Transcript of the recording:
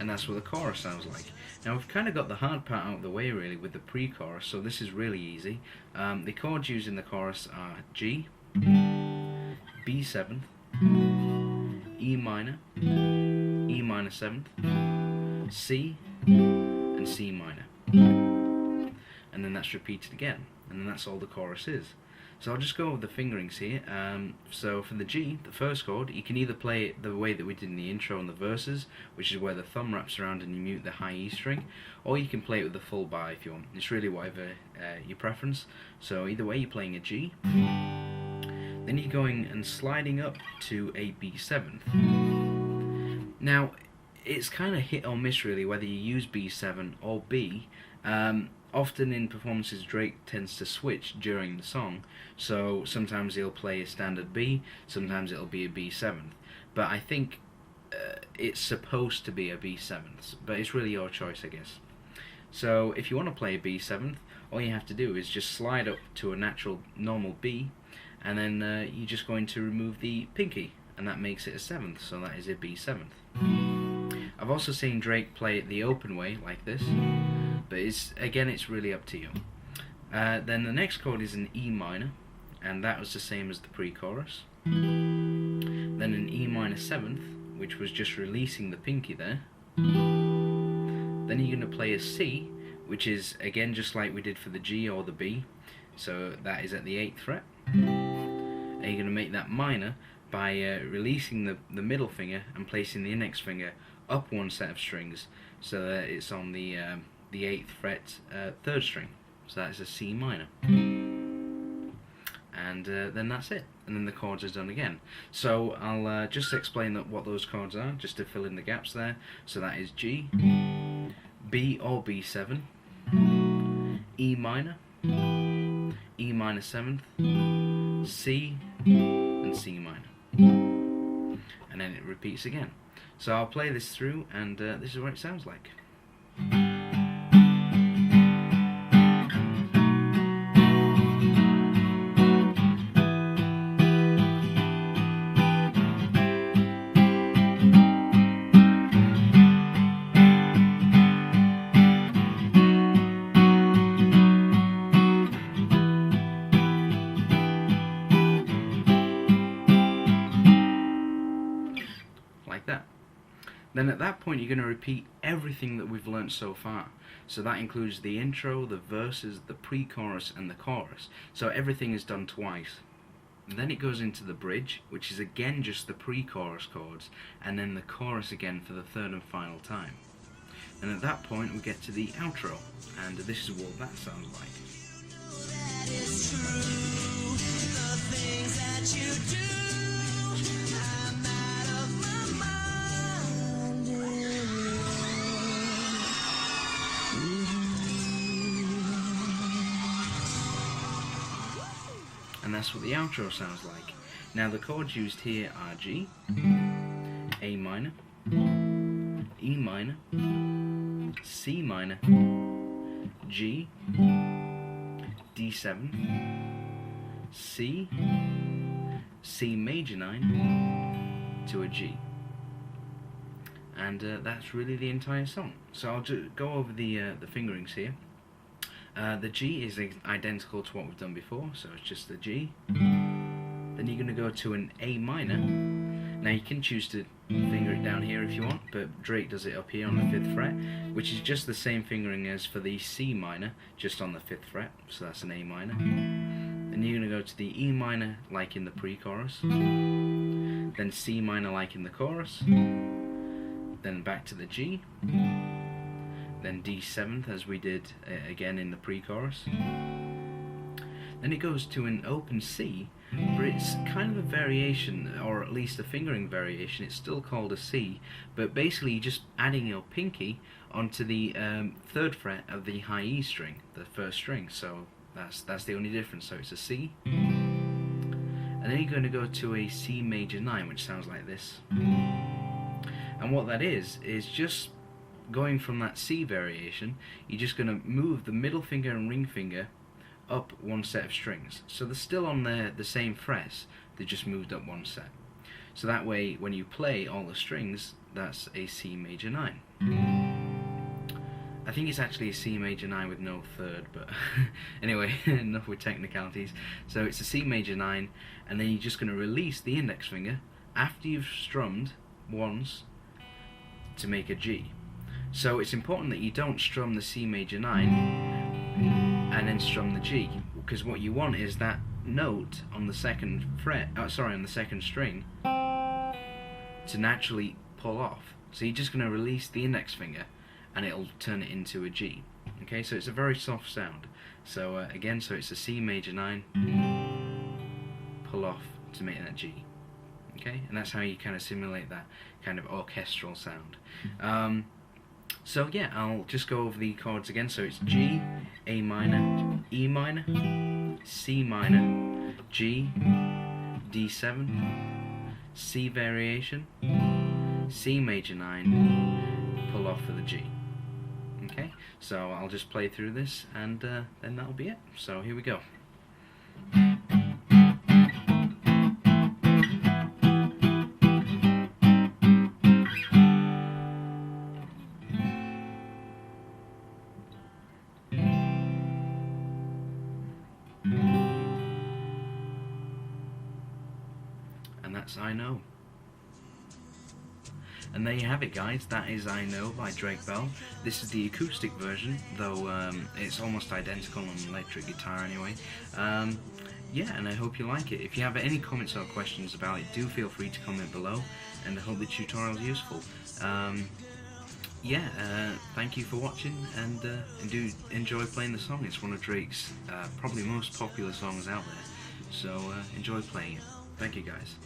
and that's what the chorus sounds like. Now we've kind of got the hard part out of the way really with the pre-chorus, so this is really easy. The chords used in the chorus are G, B7, E minor, E minor 7th, C, and C minor. And then that's repeated again, and then that's all the chorus is. So I'll just go over the fingerings here. So for the G, the first chord, you can either play it the way that we did in the intro and the verses, which is where the thumb wraps around and you mute the high E string, or you can play it with the full bar if you want. It's really whatever your preference. So either way, you're playing a G, then you're going and sliding up to a B7th. Now, it's kind of hit or miss really whether you use B7 or B. Often in performances Drake tends to switch during the song, so sometimes he'll play a standard B, sometimes it'll be a B7th, but I think it's supposed to be a B7th, but it's really your choice I guess. So if you want to play a B7th, all you have to do is just slide up to a natural normal B, and then you're just going to remove the pinky, and that makes it a 7th, so that is a B7th. I've also seen Drake play it the open way, like this, but it's really up to you. Then the next chord is an E minor, and that was the same as the pre-chorus. Then an E minor 7th, which was just releasing the pinky there. Then you're going to play a C, which is again just like we did for the G or the B, so that is at the 8th fret. And you're going to make that minor by releasing the middle finger and placing the index finger up one set of strings, so that it's on the 8th fret 3rd string, so that's a C minor, and then that's it, and then the chords are done again. So I'll just explain what those chords are, just to fill in the gaps there. So that is G, B or B7, E minor, E minor 7th, C, and C minor, and then it repeats again. So I'll play this through, and this is what it sounds like. Like that. Then at that point you're going to repeat everything that we've learnt so far. So that includes the intro, the verses, the pre-chorus and the chorus. So everything is done twice. And then it goes into the bridge, which is again just the pre-chorus chords, and then the chorus again for the third and final time. And at that point we get to the outro, and this is what that sounds like. And that's what the outro sounds like. Now the chords used here are G, A minor, E minor, C minor, G, D7, C, C major 9 to a G. And that's really the entire song. So I'll just go over the fingerings here. The G is identical to what we've done before, so it's just the G. Then you're going to go to an A minor. Now you can choose to finger it down here if you want, but Drake does it up here on the 5th fret, which is just the same fingering as for the C minor, just on the 5th fret, so that's an A minor. Then you're going to go to the E minor like in the pre-chorus, then C minor like in the chorus, then back to the G, then D7th as we did again in the pre-chorus. Then it goes to an open C, but it's kind of a variation, or at least a fingering variation. It's still called a C, but basically you're just adding your pinky onto the 3rd fret of the high E string, the 1st string. So that's the only difference. So it's a C, and then you're going to go to a C major 9, which sounds like this. And what that is just going from that C variation. You're just going to move the middle finger and ring finger up one set of strings. So they're still on the same frets, they just moved up one set. So that way, when you play all the strings, that's a C major 9. I think it's actually a C major 9 with no third, but anyway, enough with technicalities. So it's a C major 9, and then you're just going to release the index finger after you've strummed once to make a G. So it's important that you don't strum the C major 9 and then strum the G, because what you want is that note on the second fret, on the second string, to naturally pull off. So you're just going to release the index finger and it'll turn it into a G. Okay, so it's a very soft sound. So again, so it's a C major 9, pull off to make that G. Okay, and that's how you kind of simulate that kind of orchestral sound. So yeah, I'll just go over the chords again. So it's G, A minor, E minor, C minor, G, D7, C variation, C major 9, pull off for the G. Okay, so I'll just play through this, and then that'll be it. So here we go. And that's I Know. And there you have it, guys. That is I Know by Drake Bell. This is the acoustic version, though it's almost identical on electric guitar anyway. Yeah, and I hope you like it. If you have any comments or questions about it, do feel free to comment below, and I hope the tutorial is useful. Yeah, thank you for watching, and do enjoy playing the song. It's one of Drake's probably most popular songs out there, so enjoy playing it. Thank you, guys.